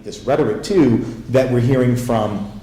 this rhetoric too that we're hearing from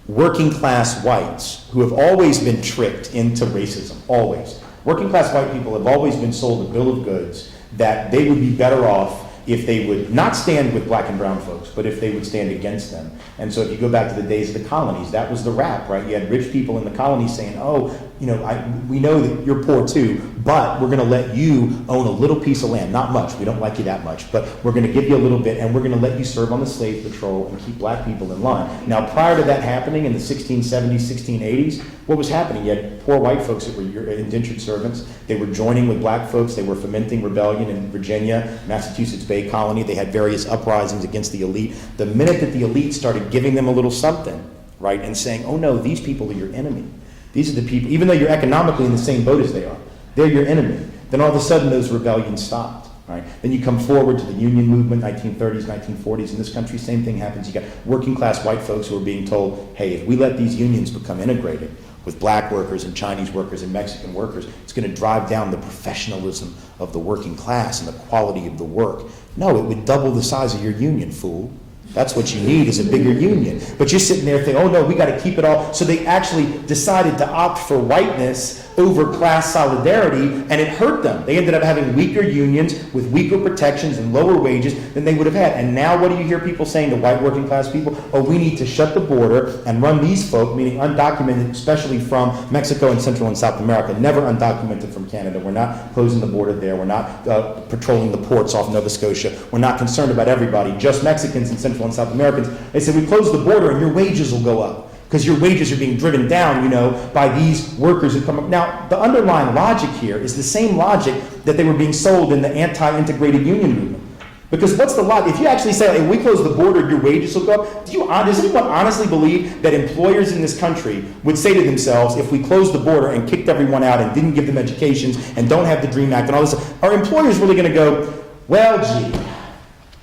working class whites who have always been tricked into racism, always. Working class white people have always been sold a bill of goods that they would be better off if they would not stand with black and brown folks, but if they would stand against them. And so if you go back to the days of the colonies, that was the rap, right? You had rich people in the colonies saying, oh, you know, we know that you're poor too, but we're gonna let you own a little piece of land, not much, we don't like you that much, but we're gonna give you a little bit and we're gonna let you serve on the slave patrol and keep black people in line. Now, prior to that happening in the 1670s, 1680s, what was happening? You had poor white folks that were your indentured servants. They were joining with black folks. They were fomenting rebellion in Virginia, Massachusetts Bay Colony. They had various uprisings against the elite. The minute that the elite started giving them a little something, right, and saying, oh no, these people are your enemy. These are the people, even though you're economically in the same boat as they are, they're your enemy. Then all of a sudden those rebellions stopped, right? Then you come forward to the union movement, 1930s, 1940s. In this country, same thing happens. You got working class white folks who are being told, hey, if we let these unions become integrated with black workers and Chinese workers and Mexican workers, it's going to drive down the professionalism of the working class and the quality of the work. No, it would double the size of your union, fool. That's what you need, is a bigger union. But you're sitting there thinking, oh no, we got to keep it all. So they actually decided to opt for whiteness over class solidarity, and it hurt them. They ended up having weaker unions with weaker protections and lower wages than they would have had. And now what do you hear people saying to white working class people? Oh, we need to shut the border and run these folk, meaning undocumented, especially from Mexico and Central and South America, never undocumented from Canada. We're not closing the border there. We're not patrolling the ports off Nova Scotia. We're not concerned about everybody, just Mexicans and Central and South Americans. They said, we close the border and your wages will go up, because your wages are being driven down, you know, by these workers who come up. Now, the underlying logic here is the same logic that they were being sold in the anti-integrated union movement. Because what's the logic? If you actually say, hey, we close the border, your wages will go up, does anyone honestly believe that employers in this country would say to themselves, if we closed the border and kicked everyone out and didn't give them educations and don't have the DREAM Act and all this, are employers really going to go, well, gee,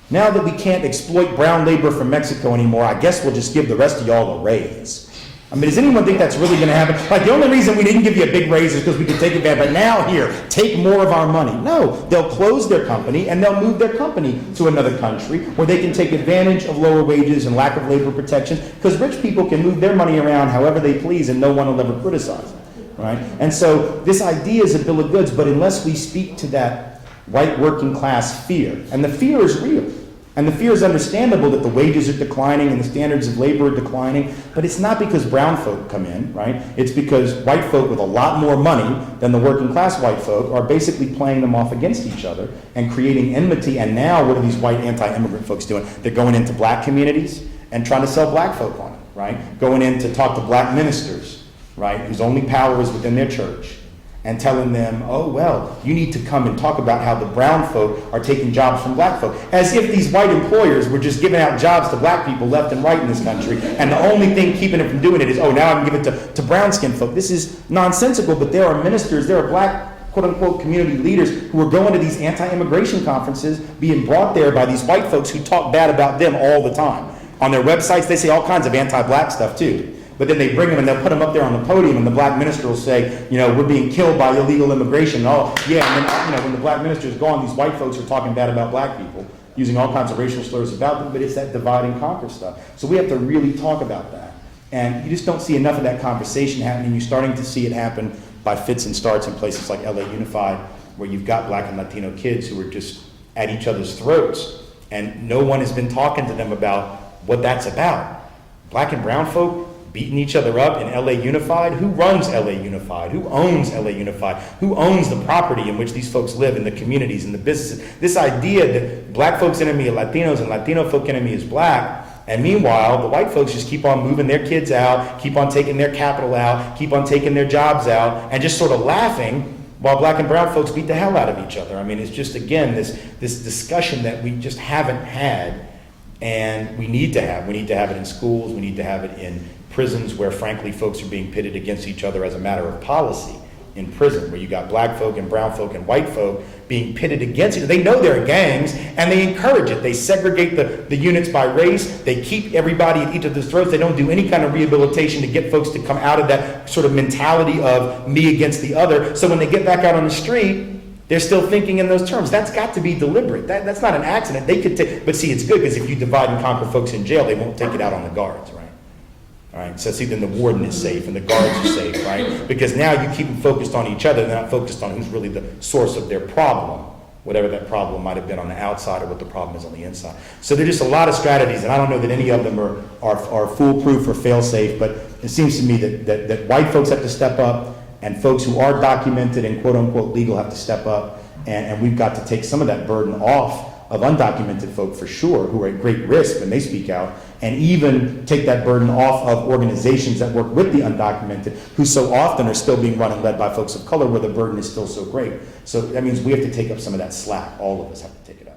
now that we can't exploit brown labor from Mexico anymore, I guess we'll just give the rest of y'all a raise. I mean, does anyone think that's really going to happen? Like, the only reason we didn't give you a big raise is because we could take advantage, but now here, take more of our money. No, they'll close their company and they'll move their company to another country where they can take advantage of lower wages and lack of labor protections, because rich people can move their money around however they please and no one will ever criticize them, right? And so this idea is a bill of goods, but unless we speak to that white working class fear, and the fear is real, and the fear is understandable that the wages are declining and the standards of labor are declining, but it's not because brown folk come in, right? It's because white folk with a lot more money than the working class white folk are basically playing them off against each other and creating enmity. And now what are these white anti-immigrant folks doing? They're going into black communities and trying to sell black folk on it, right? Going in to talk to black ministers, right, whose only power is within their church, and telling them, oh, well, you need to come and talk about how the brown folk are taking jobs from black folk. As if these white employers were just giving out jobs to black people left and right in this country, and the only thing keeping them from doing it is, oh, now I can give it to brown skinned folk. This is nonsensical, but there are ministers, there are black, quote unquote, community leaders who are going to these anti-immigration conferences, being brought there by these white folks who talk bad about them all the time. On their websites, they say all kinds of anti-black stuff too. But then they bring them and they'll put them up there on the podium, and the black minister will say, you know, we're being killed by illegal immigration. Oh, yeah, and then, you know, when the black minister is gone, these white folks are talking bad about black people, using all kinds of racial slurs about them, but it's that divide and conquer stuff. So we have to really talk about that. And you just don't see enough of that conversation happening. You're starting to see it happen by fits and starts in places like LA Unified, where you've got black and Latino kids who are just at each other's throats, and no one has been talking to them about what that's about. Black and brown folk beating each other up in LA Unified. Who runs LA Unified? Who owns LA Unified? Who owns the property in which these folks live, in the communities, in the businesses? This idea that black folks' enemy are Latinos and Latino folk enemy is black, and meanwhile, the white folks just keep on moving their kids out, keep on taking their capital out, keep on taking their jobs out, and just sort of laughing while black and brown folks beat the hell out of each other. I mean, it's just, again, this discussion that we just haven't had, and we need to have. We need to have it in schools, we need to have it in prisons, where frankly folks are being pitted against each other as a matter of policy in prison, where you got black folk and brown folk and white folk being pitted against each other. They know they're gangs and they encourage it. They segregate the units by race. They keep everybody at each other's throats. They don't do any kind of rehabilitation to get folks to come out of that sort of mentality of me against the other. So when they get back out on the street, They're still thinking in those terms. That's got to be deliberate. That's not an accident. They could take, but see, it's good because if you divide and conquer folks in jail, they won't take it out on the guards, right? All right, so see, then the warden is safe and the guards are safe, right? Because now you keep them focused on each other, they're not focused on who's really the source of their problem, whatever that problem might have been on the outside or what the problem is on the inside. So there's just a lot of strategies, and I don't know that any of them are foolproof or fail-safe, but it seems to me that white folks have to step up, and folks who are documented and quote-unquote legal have to step up, and we've got to take some of that burden off of undocumented folk for sure, who are at great risk when they speak out, and even take that burden off of organizations that work with the undocumented, who so often are still being run and led by folks of color, where the burden is still so great. So that means we have to take up some of that slack. All of us have to take it up.